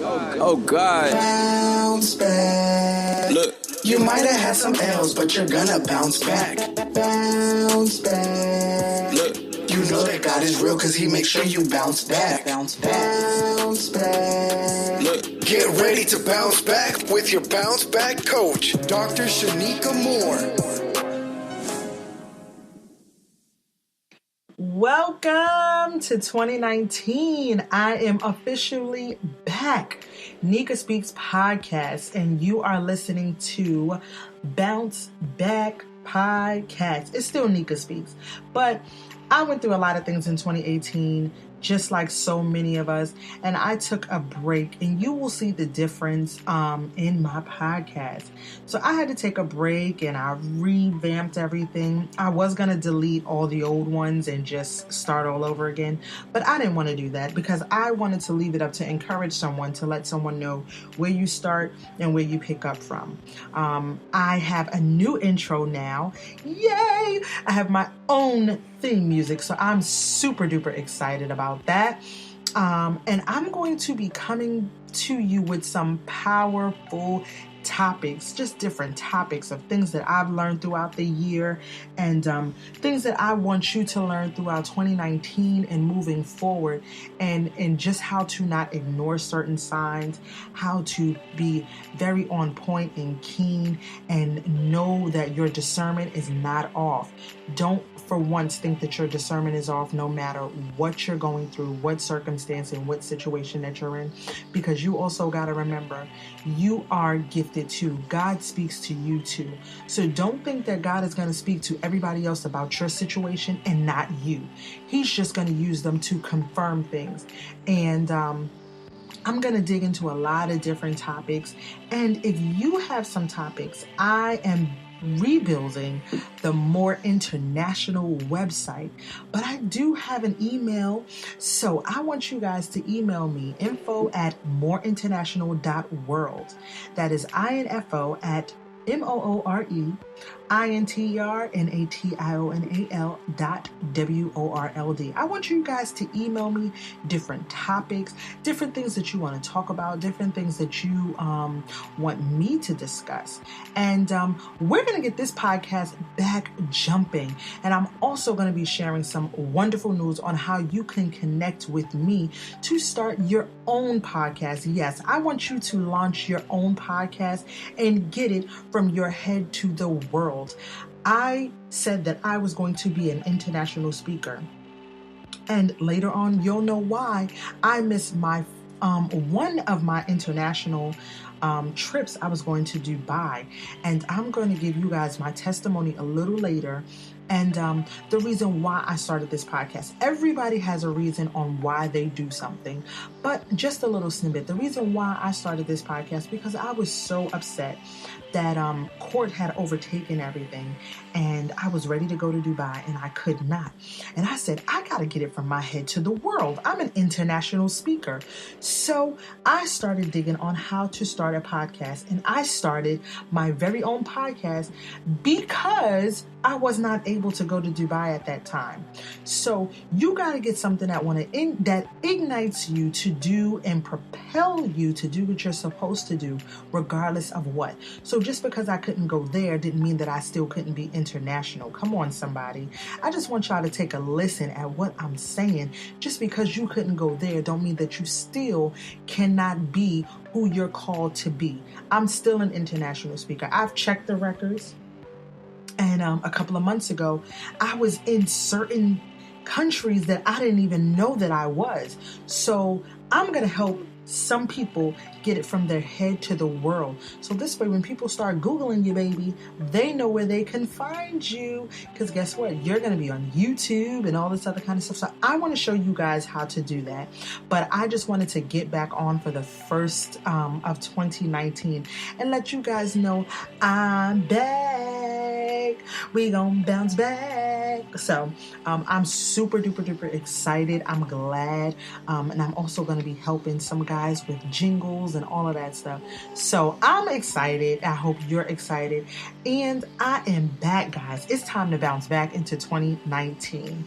Oh God. Bounce back. Look. You might have had some L's, but you're gonna bounce back. Bounce back. Look. You know that God is real, cause he makes sure you bounce back. Bounce back. Bounce back. Look. Get ready to bounce back with your bounce back coach, Dr. Shanika Moore. Welcome to 2019. I am officially back. Nika Speaks Podcast, and you are listening to Bounce Back Podcast. It's still Nika Speaks, but I went through a lot of things in 2018, just like so many of us, and I took a break, and you will see the difference in my podcast. So I had to take a break, and I revamped everything. I was going to delete all the old ones and just start all over again, but I didn't want to do that because I wanted to leave it up to encourage someone, to let someone know where you start and where you pick up from. I have a new intro now. Yay! I have my own theme music, so I'm super duper excited about that. And I'm going to be coming to you with some powerful topics, just different topics of things that I've learned throughout the year, and things that I want you to learn throughout 2019 and moving forward, and just how to not ignore certain signs, how to be very on point and keen, and know that your discernment is not off. Don't for once think that your discernment is off, no matter what you're going through, what circumstance and what situation that you're in, because you also got to remember, you are gifted too. God speaks to you too. So don't think that God is going to speak to everybody else about your situation and not you. He's just going to use them to confirm things. And I'm going to dig into a lot of different topics. And if you have some topics, I am rebuilding the More International website, but I do have an email, so I want you guys to email me info@moreinternational.world. That is info at MOOREINTERNATIONAL.WORLD. I want you guys to email me different topics, different things that you want to talk about, different things that you want me to discuss. And we're going to get this podcast back jumping. And I'm also going to be sharing some wonderful news on how you can connect with me to start your own podcast. Yes, I want you to launch your own podcast and get it from your head to the world. I said that I was going to be an international speaker, and later on you'll know why I missed my one of my international trips. I was going to Dubai, and I'm going to give you guys my testimony a little later. And the reason why I started this podcast. Everybody has a reason on why they do something, but just a little snippet. The reason why I started this podcast, because I was so upset that court had overtaken everything, and I was ready to go to Dubai, and I could not. And I said, I got to get it from my head to the world. I'm an international speaker. So I started digging on how to start a podcast, and I started my very own podcast because I was not able to go to Dubai at that time. So you got to get something that ignites you to do and propel you to do what you're supposed to do, regardless of what. So just because I couldn't go there didn't mean that I still couldn't be international. Come on, somebody. I just want y'all to take a listen at what I'm saying. Just because you couldn't go there don't mean that you still cannot be who you're called to be. I'm still an international speaker. I've checked the records. And a couple of months ago, I was in certain countries that I didn't even know that I was. So I'm going to help some people get it from their head to the world. So this way, when people start Googling you, baby, they know where they can find you. Because guess what? You're going to be on YouTube and all this other kind of stuff. So I want to show you guys how to do that. But I just wanted to get back on for the first of 2019 and let you guys know I'm back. We gonna bounce back. So I'm super duper excited. I'm glad. And I'm also going to be helping some guys with jingles and all of that stuff. So I'm excited. I hope you're excited. And I am back, guys. It's time to bounce back into 2019.